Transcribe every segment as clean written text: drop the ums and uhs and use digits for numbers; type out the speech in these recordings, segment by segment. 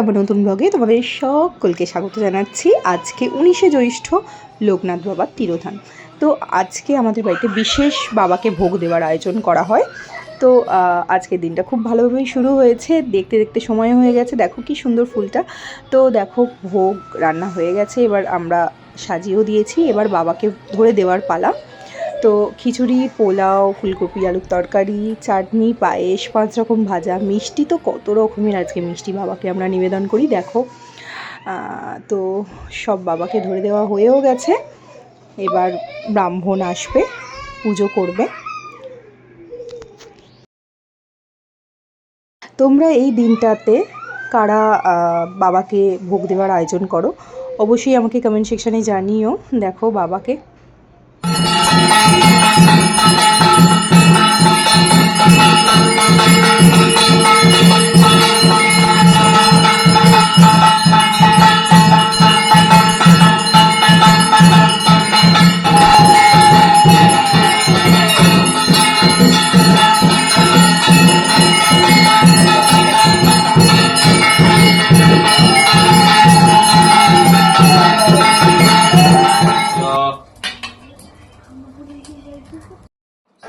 আমার নতুন ব্লগে তোমাদের সকলকে স্বাগত জানাচ্ছি। আজকে 19শে জ্যৈষ্ঠ, লোকনাথ বাবার তিরোধান। তো আজকে আমাদের বাড়িতে বিশেষ বাবাকে ভোগ দেওয়ার আয়োজন করা হয়। তো আজকের দিনটা খুব ভালোভাবেই শুরু হয়েছে। দেখতে দেখতে সময় হয়ে গেছে, দেখো কি সুন্দর ফুলটা। তো দেখো ভোগ রান্না হয়ে গেছে, এবার আমরা সাজিয়েও দিয়েছি, এবার বাবাকে ধরে দেওয়ার পালা। তো খিচুড়ি, পোলাও, ফুলকপি আলুর তরকারি, চাটনি, পায়েস, 5 রকম ভাজা, মিষ্টি তো কত রকমের আজকে মিষ্টি বাবাকে আমরা নিবেদন করি। দেখো তো সব বাবাকে ধরে দেওয়া হয়েও গেছে। এবার ব্রাহ্মণ আসবে, পুজো করবে। তোমরা এই দিনটাতে কারা বাবাকে ভোগ দেওয়ার আয়োজন করো অবশ্যই আমাকে কমেন্ট সেকশানে জানিও। দেখো বাবাকে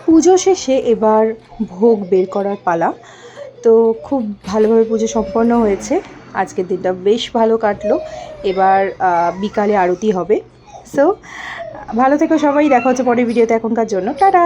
পুজো শেষে এবার ভোগ বের করার পালা। তো খুব ভালোভাবে পুজো সম্পন্ন হয়েছে, আজকের দিনটা বেশ ভালো কাটলো। এবার বিকালে আরতি হবে। সো ভালো থেকো সবাই, দেখা হচ্ছে পরের ভিডিওতে। এখনকার জন্য টাটা।